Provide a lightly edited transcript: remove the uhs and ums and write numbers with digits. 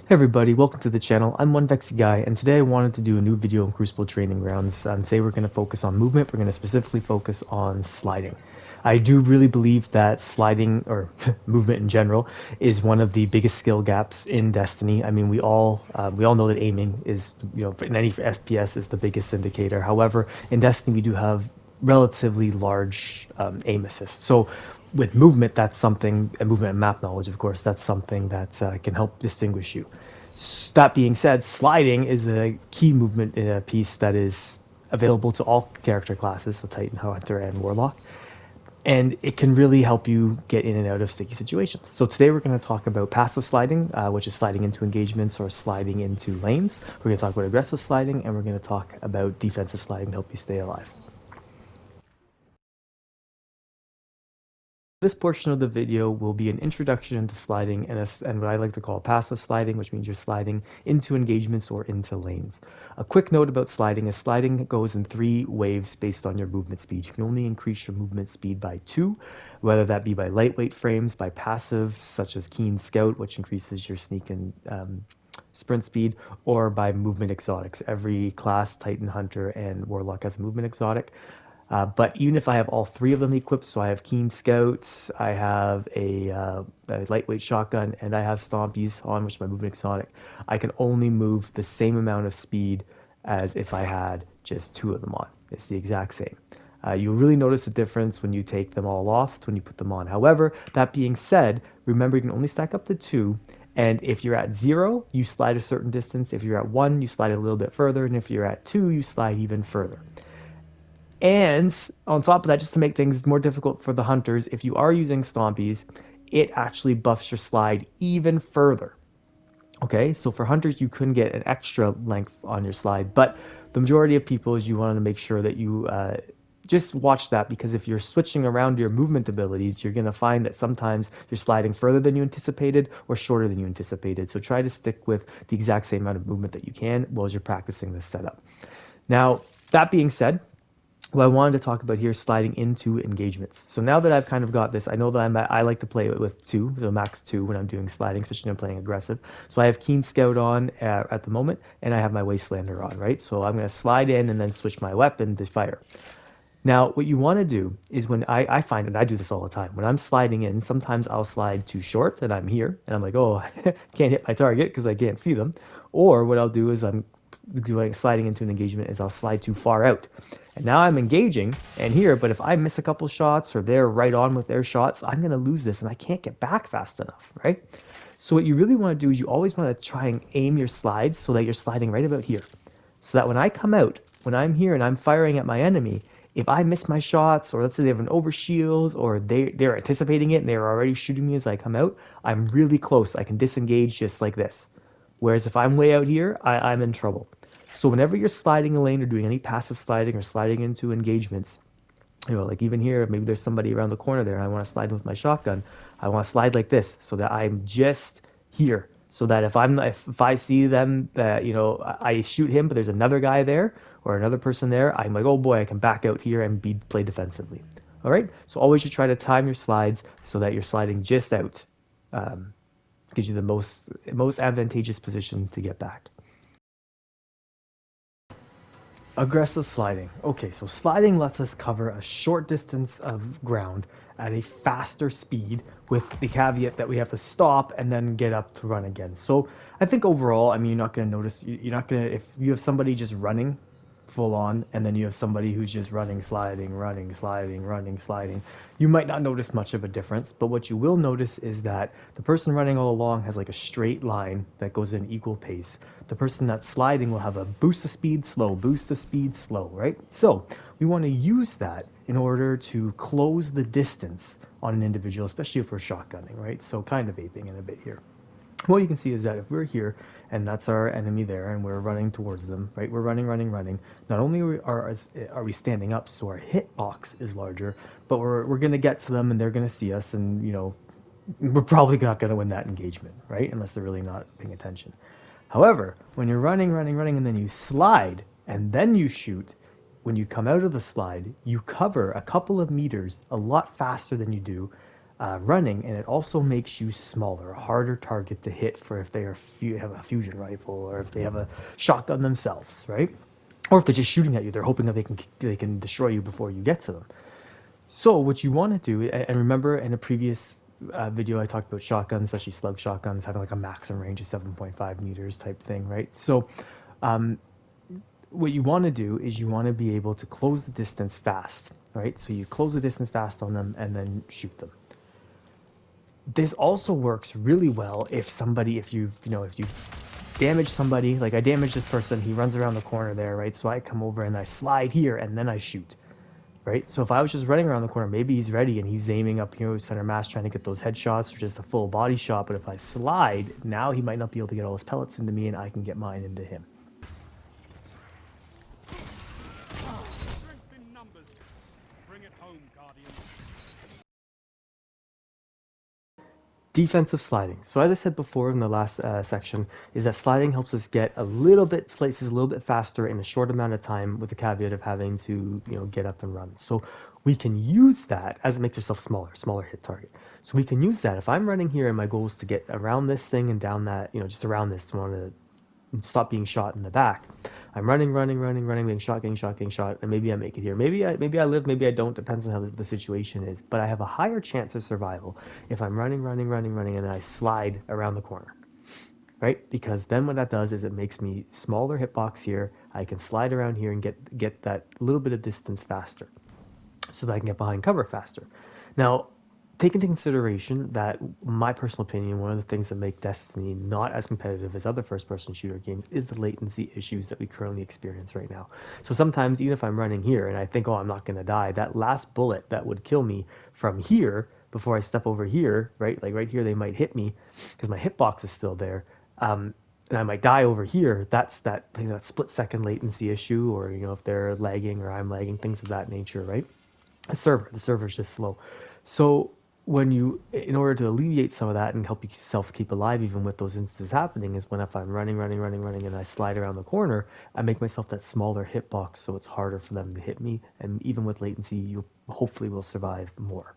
Hey everybody, welcome to the channel. I'm One Vexy Guy, and today I wanted to do a new video on Crucible Training Grounds. Today we're going to focus on movement. We're going to specifically focus on sliding. I do really believe that sliding, or movement in general, is one of the biggest skill gaps in Destiny. I mean, we all know that aiming is, in any FPS is the biggest indicator. However, in Destiny we do have relatively large aim assist. So with movement, that's something, and movement and map knowledge, of course, that's something that can help distinguish you. That being said, sliding is a key movement in a piece that is available to all character classes, so Titan, Hunter, and Warlock. And it can really help you get in and out of sticky situations. So today we're going to talk about passive sliding, which is sliding into engagements or sliding into lanes. We're going to talk about aggressive sliding, and we're going to talk about defensive sliding to help you stay alive. This portion of the video will be an introduction into sliding and what I like to call passive sliding, which means you're sliding into engagements or into lanes. A quick note about sliding is sliding goes in 3 waves based on your movement speed. You can only increase your movement speed by 2, whether that be by lightweight frames, by passives such as Keen Scout, which increases your sneak and sprint speed, or by movement exotics. Every class, Titan, Hunter, and Warlock has a movement exotic. But even if I have all 3 of them equipped, so I have Keen Scouts, I have a lightweight shotgun, and I have Stompies on, which is my movement exotic, I can only move the same amount of speed as if I had just 2 of them on. It's the exact same. You'll really notice a difference when you take them all off to when you put them on. However, that being said, remember you can only stack up to 2, and if you're at 0, you slide a certain distance. If you're at 1, you slide a little bit further, and if you're at 2, you slide even further. And on top of that, just to make things more difficult for the hunters, if you are using Stompies, it actually buffs your slide even further. Okay, so for hunters, you couldn't get an extra length on your slide, but the majority of people is you want to make sure that you just watch that, because if you're switching around your movement abilities, you're going to find that sometimes you're sliding further than you anticipated or shorter than you anticipated. So try to stick with the exact same amount of movement that you can while you're practicing this setup. Now, that being said, what I wanted to talk about here is sliding into engagements. So now that I've kind of got this, I know that I like to play it with 2, so max 2 when I'm doing sliding, especially when I'm playing aggressive. So I have Keen Scout on at the moment, and I have my Wastelander on, right? So I'm going to slide in and then switch my weapon to fire. Now, what you want to do is when I find, and I do this all the time, when I'm sliding in, sometimes I'll slide too short and I'm here, and I'm like, oh, I can't hit my target because I can't see them. Or what I'll do is I'm doing sliding into an engagement is I'll slide too far out. And now I'm engaging and here, but if I miss a couple shots or they're right on with their shots, I'm going to lose this and I can't get back fast enough, right? So what you really want to do is you always want to try and aim your slides so that you're sliding right about here. So that when I come out, when I'm here and I'm firing at my enemy, if I miss my shots, or let's say they have an overshield, or they're anticipating it and they're already shooting me as I come out, I'm really close. I can disengage just like this. Whereas if I'm way out here, I'm in trouble. So whenever you're sliding a lane or doing any passive sliding or sliding into engagements, like even here, maybe there's somebody around the corner there and I want to slide with my shotgun, I want to slide like this so that I'm just here. So that if I see them that I shoot him, but there's another guy there or another person there, I'm like, oh boy, I can back out here and play defensively. All right. So always you try to time your slides so that you're sliding just out. Gives you the most advantageous position to get back. Aggressive sliding. Okay, so sliding lets us cover a short distance of ground at a faster speed, with the caveat that we have to stop and then get up to run again. So I think overall, I mean, you're not going to notice, you're not going to, if you have somebody just running full on and then you have somebody who's just running, sliding, running, sliding, running, sliding, you might not notice much of a difference. But what you will notice is that the person running all along has like a straight line that goes in equal pace. The person that's sliding will have a boost of speed, slow, boost of speed, slow, right? So we want to use that in order to close the distance on an individual, especially if we're shotgunning, right? So kind of aping in a bit here. What you can see is that if we're here and that's our enemy there and we're running towards them, right? We're running, running, running. Not only are we standing up, so our hitbox is larger, but we're going to get to them and they're going to see us, and we're probably not going to win that engagement, right? Unless they're really not paying attention. However, when you're running, running, running, and then you slide and then you shoot, when you come out of the slide, you cover a couple of meters a lot faster than you do running, and it also makes you smaller, a harder target to hit for if they are have a fusion rifle or if they have a shotgun themselves, right? Or if they're just shooting at you, they're hoping that they can destroy you before you get to them. So what you want to do, and remember in a previous video I talked about shotguns, especially slug shotguns, having like a maximum range of 7.5 meters type thing, right? So what you want to do is you want to be able to close the distance fast, right? So you close the distance fast on them and then shoot them. This also works really well if you damage somebody, like I damaged this person, he runs around the corner there, right? So I come over and I slide here and then I shoot, right? So if I was just running around the corner, maybe he's ready and he's aiming up here with center mass trying to get those headshots or just a full body shot. But if I slide, now he might not be able to get all his pellets into me and I can get mine into him. Strength in numbers. Bring it home, Guardian. Defensive sliding. So as I said before in the last section, is that sliding helps us get a little bit places a little bit faster in a short amount of time, with the caveat of having to get up and run. So we can use that as it makes yourself smaller hit target. So we can use that if I'm running here and my goal is to get around this thing and down that, just around this, want to stop being shot in the back. I'm running, being shot, getting shot, and maybe I make it here. Maybe I live, maybe I don't. Depends on how the situation is. But I have a higher chance of survival if I'm running, and then I slide around the corner, right? Because then what that does is it makes me smaller hitbox here. I can slide around here and get that little bit of distance faster, so that I can get behind cover faster. Now, take into consideration that, my personal opinion, one of the things that make Destiny not as competitive as other first-person shooter games is the latency issues that we currently experience right now. So sometimes, even if I'm running here and I think, oh, I'm not going to die, that last bullet that would kill me from here before I step over here, right? Like right here, they might hit me because my hitbox is still there. And I might die over here. That's that split-second latency issue, or if they're lagging or I'm lagging, things of that nature, right? The server's just slow. So in order to alleviate some of that and help yourself keep alive even with those instances happening, is when if I'm running, and I slide around the corner, I make myself that smaller hitbox so it's harder for them to hit me, and even with latency, you hopefully will survive more.